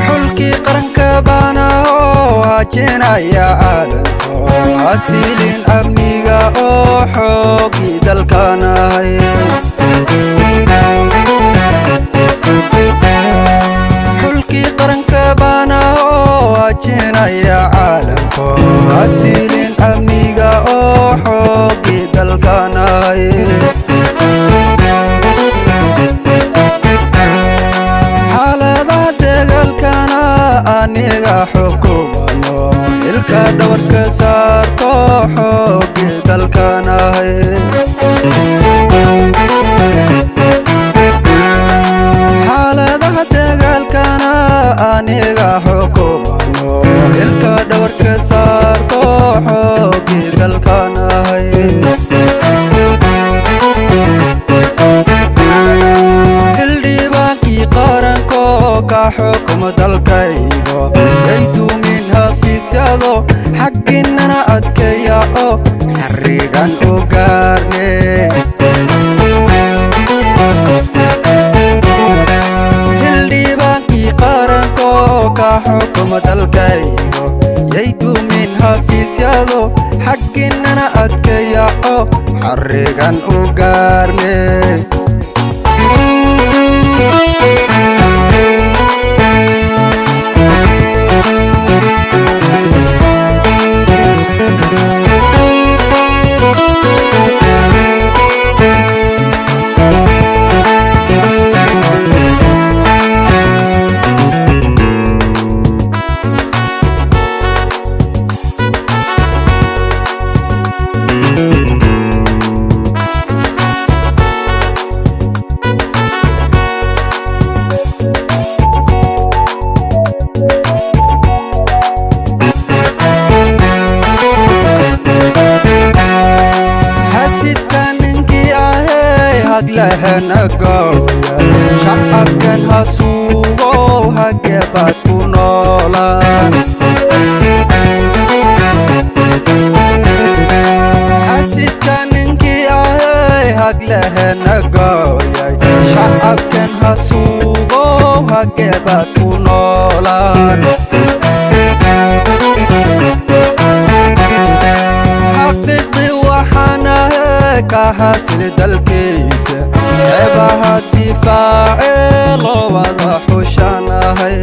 xulkii qaranka baana oo hajinaya aadanko asiilin amniga oo xoogii dalkanahay xulkii qaranka baana oo hajinaya caalamko asiilin amniga oo xoogii dalkanahay xaaladaha dagaalkana aniga xukumano ilka dhawarka saarto xoogii dalkanahay xaaladaha dagaalkana aniga xukumano ilka dhawarka saarto xoogii dalkanahay xildhibaankii qaranko ka xukuma dalkaygo yayduumin hafiisyado xagginnana adkeeya oo xarigan u gaarne xildhibaankii qaranko ka xukuma dalkaygo yayduumin hafiisyado xagginnana adkeeya oo xarigan u gaarne hadlahanagooya shacabkan hasuugow hagebaad ku noolaan xasidka ninkii ahay hadlahanagooyay shacabkan hasuugow hagebaad ku noolaan xaqiiqdii waxaanahe ka hasli dalkiisa ceebaha difaacee loo wada xushanahay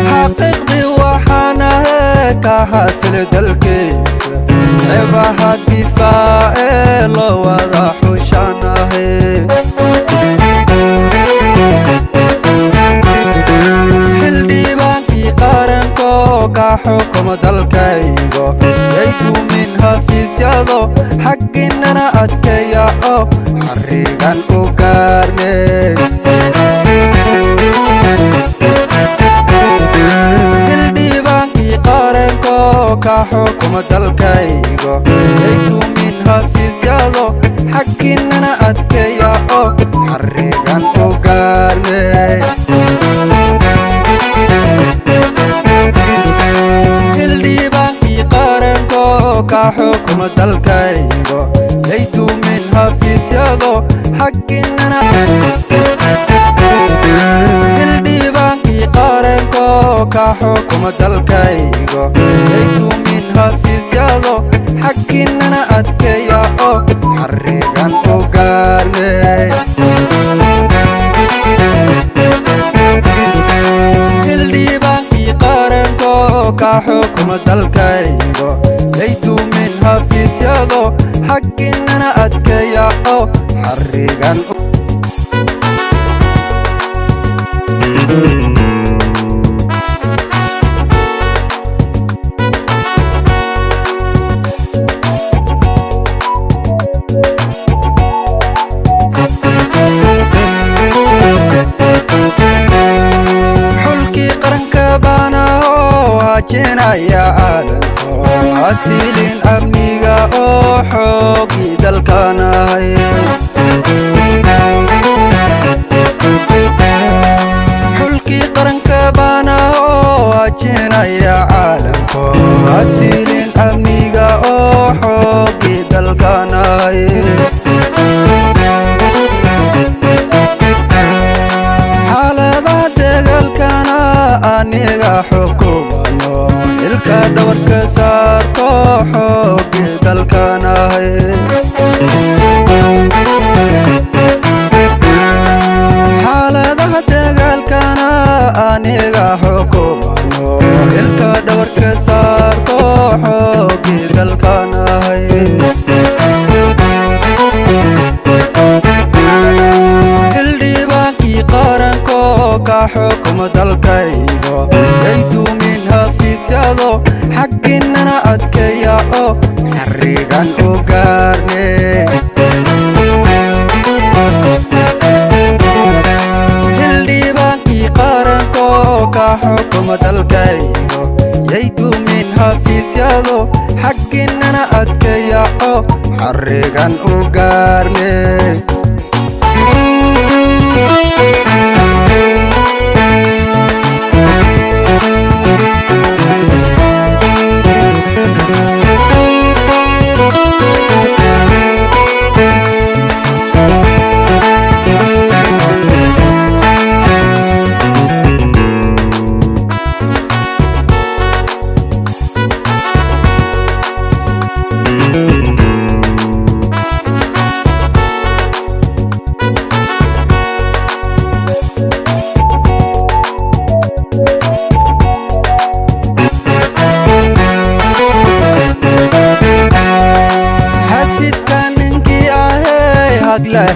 xaqiiqdii waxaanahe ka hasli dalkiisa ceebaha difaacee loo wada xushanahay xildhibaankii qaranko ka xukuma dalkaygo yayduumin hafiisyado xagginnana adkeeya oo xarigan u gaarne xildhibaankii qaranko ka xukuma dalkaygo yayduumin hafiisyado xagginnana adkeeya oo xarigan u gaarne xildhibaankii qaranko ka xukuma dalkaygo yayduumin hafiisyado xagginnana xildhibaankii qaranko ka xukuma dalkaygo yayduumin hafiisyado xagginnana adkeeya oo xarigan u gaarne xildhibaankii qaranko ka xukuma dalkaygo yayduumin hafiisyado xagginnana adkeeya oo xarigan xulkii qaranka baana oo hajinaya aadanko asiilin amniga oo xoogii dalkanahay dalkanahay xaaladaha dagaalkana aniga xukumano ilka dhawarka saarto xoogii dalkanahay xildhibaankii qaranko ka xukuma dalkaygo yayduumin hafiisyado xagginnana adkeeya oo xarigan u gaarne xildhibaankii qaranko ka xukuma dalkaygo yayduumin hafiisyado xagginnana adkeeya oo xarigan u gaarne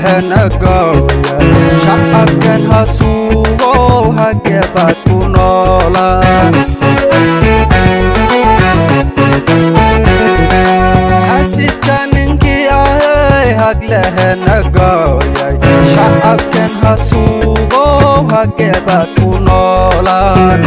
haglahanagooya shacabkan hasuugo hagebaad ku noolaan xasidka ninkii ahay haglahanagooyay shacabkan hasuugo hagebaad ku noolaan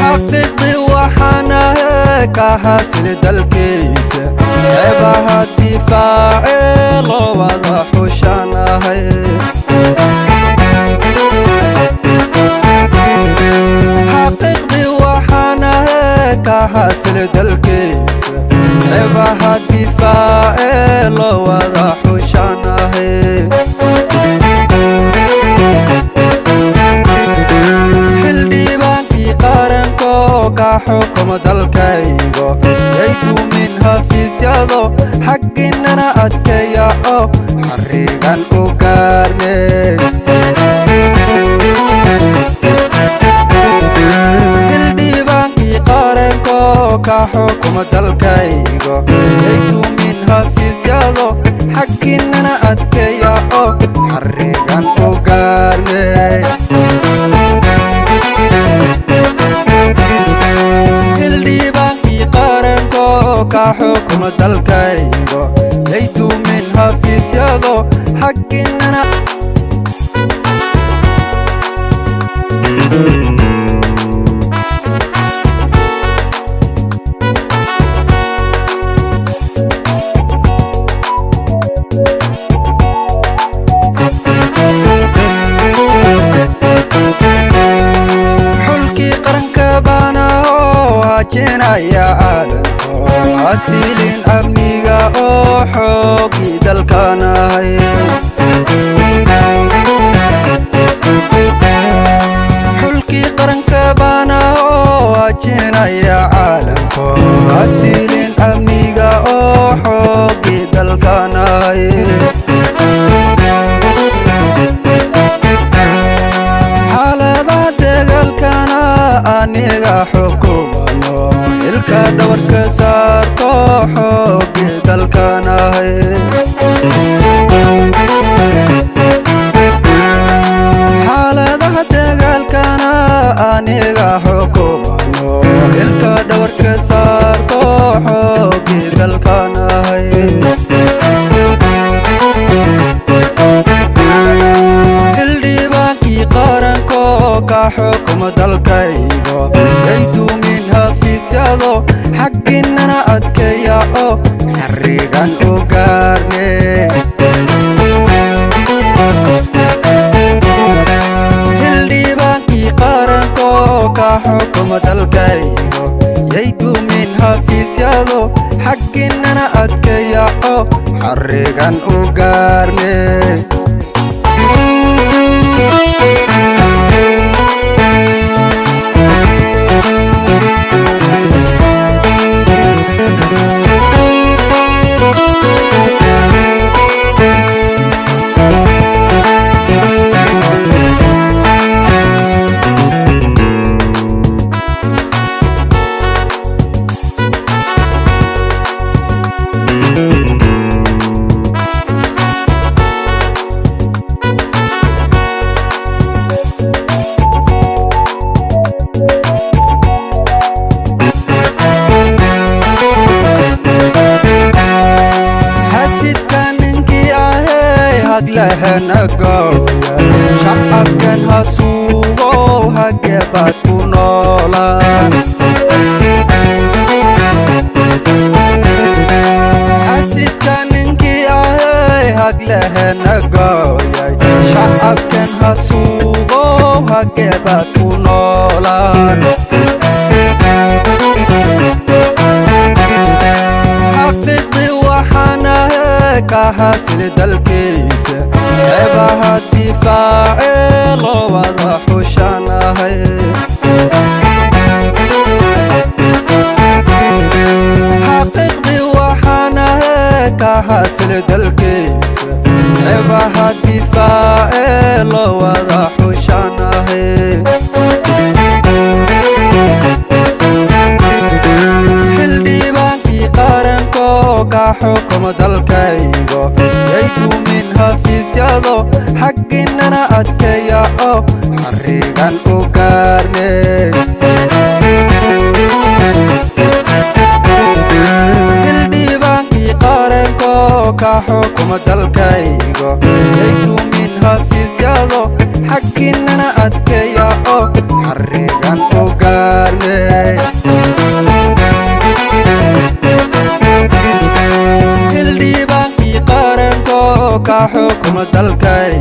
xaqiiqdii waxaanahay ka hasili dalkiisa ceebaha difaacee loo wada xushanahay xaqiiqdii waxaanahay ka hasili dalkiisa ceebaha difaacee loo wada xushanahay xildhibaankii qaranko ka xukuma dalkaygo yayduumin hafiisyado xagginnana adkeeya oo xarigan u gaarne xildhibaankii qaranko ka xukuma dalkaygo yayduumin hafiisyado xagginnana adkeeya oo xarigan u gaarne xildhibaankii qaranko ka xukuma dalkaygo yayduumin hafiisyado xagginnana xulkii qaranka baana oo hajinaya aadanko hasiilin amniga oo xoogii dalkanahay xulkii qaranka baana oo hajinaya caalamko hasiilin amniga oo xoogii dalkanahay xaaladaha dagaalkana aniga xukumano ilka dhawarka saarto xoogii dalkanahay xaaladaha dagaalkana aniga xukumano ilka dhawarka saarto xoogii dalkanahay xildhibaankii qaranko ka xukuma dalkaygo yayduumin hafiisyado xagginnana adkeeya oo xarigan u gaarne xildhibaankii qaranko ka xukuma dalkaygo yayduumin hafiisyado xagginnana adkeeya oo xarigan u gaarne lehna gooya shacabkan ha suugo hagebaad ku noolaan xasidka ninkii ahay hag lehna gooyay shacabkan ha suugo hagebaad ku noolaan كحاصل دلكيس عيبها الدفاع لو وضح وشانها حقيقي وحنها كحاصل دلكيس عيبها الدفاع لو وضح وشانها حكم دلكيغو ييتو من حفيسيادو حقنا أدكياو حريقان أوكارني الديبانكي قارنكو كحكم دلكيغو ييتو من حفيسيادو حقنا أدكياو حريقان أوكارني حكم دلكي